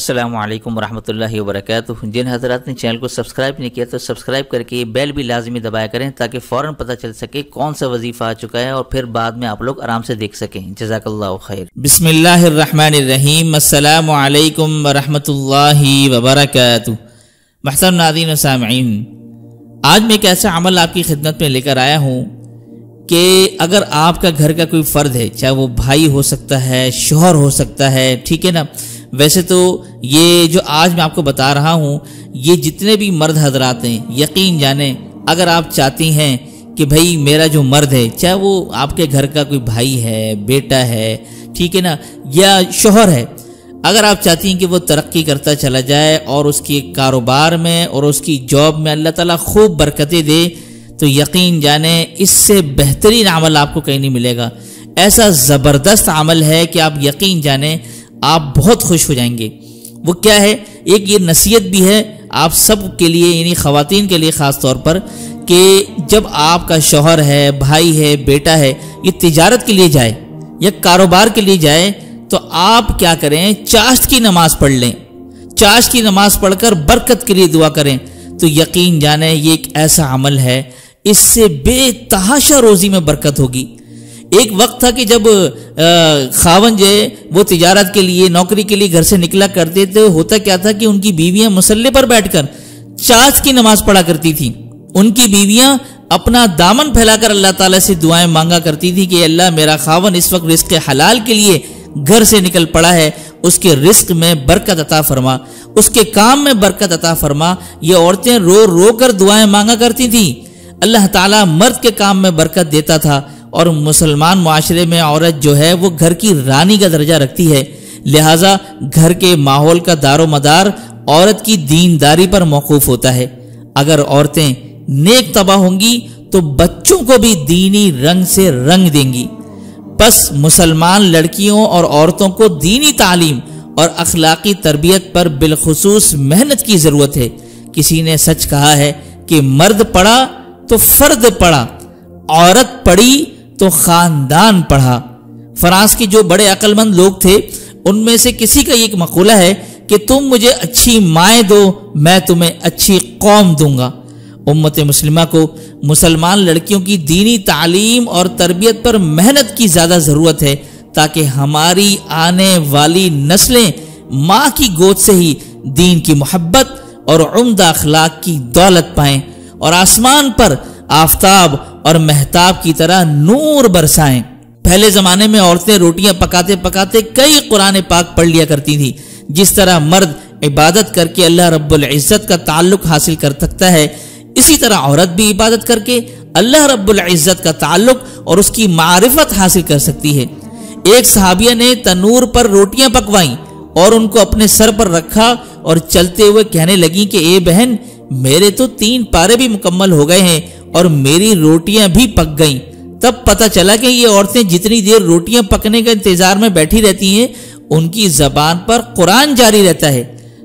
السلام علیکم ورحمۃ اللہ وبرکاتہ۔ جن حضرات نے چینل کو سبسکرائب نہیں کیا تو سبسکرائب کر کے بیل بھی لازمی دبایا کریں تاکہ فوراً پتہ چل سکے کون سا وظیفہ آ چکا ہے اور پھر بعد میں آپ لوگ آرام سے دیکھ سکیں۔ جزاک اللہ خیر۔ بسم اللہ الرحمن الرحیم۔ السلام علیکم ورحمۃ اللہ وبرکاتہ۔ محترم ناظرین و سامعین، آج میں ایک ایسا عمل آپ کی خدمت میں لے کر آیا ہوں کہ اگر آپ کا گھر کا کوئی فرد ہے، چاہے وہ بھائی ہو سکتا ہے، شوہر ہو سکتا ہے، ٹھیک ہے نا، ویسے تو یہ جو آج میں آپ کو بتا رہا ہوں یہ جتنے بھی مرد حضرات ہیں، یقین جانیں اگر آپ چاہتی ہیں کہ بھئی میرا جو مرد ہے، چاہے وہ آپ کے گھر کا کوئی بھائی ہے، بیٹا ہے، ٹھیک ہے نا، یا شوہر ہے، اگر آپ چاہتی ہیں کہ وہ ترقی کرتا چلا جائے اور اس کی کاروبار میں اور اس کی جاب میں اللہ تعالیٰ خوب برکتیں دے، تو یقین جانیں اس سے بہترین عمل آپ کو کہیں نہیں ملے گا۔ ایسا زبردست عمل ہے کہ آپ یقین جانیں آپ بہت خوش ہو جائیں گے۔ وہ کیا ہے؟ ایک یہ نصیحت بھی ہے آپ سب کے لیے، یعنی خواتین کے لیے خاص طور پر، کہ جب آپ کا شوہر ہے، بھائی ہے، بیٹا ہے، یہ تجارت کے لیے جائے یا کاروبار کے لیے جائے تو آپ کیا کریں؟ چاشت کی نماز پڑھ لیں۔ چاشت کی نماز پڑھ کر برکت کے لیے دعا کریں تو یقین جانیں یہ ایک ایسا عمل ہے، اس سے بے تحاشا روزی میں برکت ہوگی۔ ایک وقت تھا کہ جب خاوند جو ہے وہ تجارت کے لیے، نوکری کے لیے گھر سے نکلا کرتے تھے، ہوتا کیا تھا کہ ان کی بیویاں مصلے پر بیٹھ کر چاشت کی نماز پڑھا کرتی تھیں۔ ان کی بیویاں اپنا دامن پھیلا کر اللہ تعالیٰ سے دعائیں مانگا کرتی تھی کہ اللہ میرا خاوند اس وقت رزق حلال کے لیے گھر سے نکل پڑا ہے، اس کے رزق میں برکت عطا فرما، اس کے کام میں برکت عطا فرما۔ یہ عورتیں رو رو کر دعائیں مانگا کرتی تھیں۔ اللہ تعالیٰ مرد کے کام میں برکت دیتا تھا، اور مسلمان معاشرے میں عورت جو ہے وہ گھر کی رانی کا درجہ رکھتی ہے، لہٰذا گھر کے ماحول کا دار و مدار عورت کی دینداری پر موقوف ہوتا ہے۔ اگر عورتیں نیک طبع ہوں گی تو بچوں کو بھی دینی رنگ سے رنگ دیں گی۔ پس مسلمان لڑکیوں اور عورتوں کو دینی تعلیم اور اخلاقی تربیت پر بالخصوص محنت کی ضرورت ہے۔ کسی نے سچ کہا ہے کہ مرد پڑھا تو فرد پڑھا، عورت پڑھی تو خاندان پڑھا۔ فرانس کے جو بڑے عقل مند لوگ تھے ان میں سے کسی کا یہ ایک مقولہ ہے کہ تم مجھے اچھی مائیں دو، میں تمہیں اچھی قوم دوں گا۔ امت مسلمہ کو مسلمان لڑکیوں کی دینی تعلیم اور تربیت پر محنت کی زیادہ ضرورت ہے تاکہ ہماری آنے والی نسلیں ماں کی گود سے ہی دین کی محبت اور عمدہ اخلاق کی دولت پائیں اور آسمان پر آفتاب اور مہتاب کی طرح نور برسائیں۔ پہلے زمانے میں عورتیں روٹیاں پکاتے پکاتے کئی قرآن پاک پڑھ لیا کرتی تھی۔ جس طرح مرد عبادت کر کے اللہ رب العزت کا تعلق حاصل کر سکتا ہے، اسی طرح عورت بھی عبادت کر کے اللہ رب العزت کا تعلق اور اس کی معرفت حاصل کر سکتی ہے۔ ایک صحابیہ نے تنور پر روٹیاں پکوائیں اور ان کو اپنے سر پر رکھا اور چلتے ہوئے کہنے لگی کہ اے بہن، میرے تو 3 پارے بھی مکمل ہو گئے ہیں اور میری روٹیاں بھی پک گئیں۔ تب پتہ چلا کہ یہ عورتیں جتنی دیر روٹیاں پکنے کے انتظار میں بیٹھی رہتی ہیں ان کی زبان پر قرآن جاری رہتا ہے،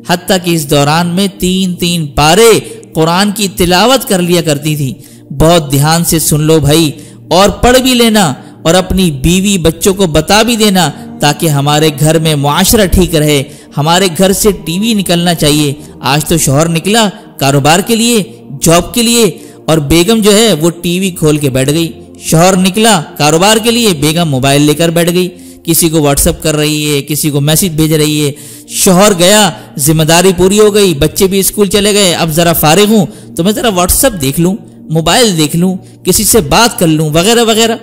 حتیٰ کہ اس دوران میں 3 پارے قرآن کی تلاوت کر لیا کرتی تھی۔ بہت دھیان سے سن لو بھائی، اور پڑھ بھی لینا اور اپنی بیوی بچوں کو بتا بھی دینا تاکہ ہمارے گھر میں معاشرہ ٹھیک رہے۔ ہمارے گھر سے ٹی وی نکلنا چاہیے۔ آج تو شوہر نکلا کاروبار کے لیے، جاب کے لیے، اور بیگم جو ہے وہ ٹی وی کھول کے بیٹھ گئی۔ شوہر نکلا کاروبار کے لیے، بیگم موبائل لے کر بیٹھ گئی، کسی کو واٹس ایپ کر رہی ہے، کسی کو میسج بھیج رہی ہے۔ شوہر گیا، ذمہ داری پوری ہو گئی، بچے بھی اسکول چلے گئے، اب ذرا فارغ ہوں تو میں ذرا واٹس ایپ دیکھ لوں، موبائل دیکھ لوں، کسی سے بات کر لوں، وغیرہ وغیرہ۔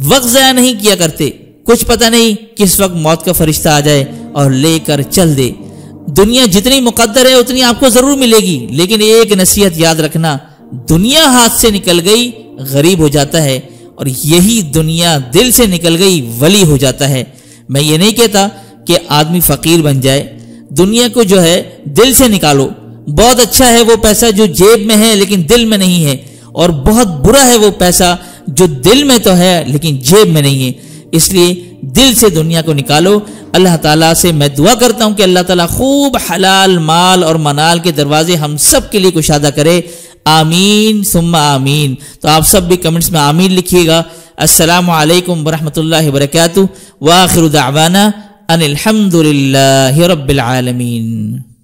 وقت ضائع نہیں کیا کرتے، کچھ پتہ نہیں کس وقت موت کا فرشتہ آ جائے اور لے کر چل دے۔ دنیا جتنی مقدر ہے اتنی آپ کو ضرور ملے گی، لیکن ایک نصیحت یاد رکھنا، دنیا ہاتھ سے نکل گئی غریب ہو جاتا ہے، اور یہی دنیا دل سے نکل گئی ولی ہو جاتا ہے۔ میں یہ نہیں کہتا کہ آدمی فقیر بن جائے، دنیا کو جو ہے دل سے نکالو۔ بہت اچھا ہے وہ پیسہ جو جیب میں ہے لیکن دل میں نہیں ہے، اور بہت برا ہے وہ پیسہ جو دل میں تو ہے لیکن جیب میں نہیں ہے۔ اس لیے دل سے دنیا کو نکالو۔ اللہ تعالیٰ سے میں دعا کرتا ہوں کہ اللہ تعالیٰ خوب حلال مال اور منال کے دروازے ہم سب کے لیے کشادہ کرے۔ آمین ثم آمین۔ تو آپ سب بھی کمنٹس میں آمین لکھیے گا۔ السلام علیکم ورحمۃ اللہ وبرکاتہ۔ وآخر دعوانا ان الحمد للہ رب العالمین۔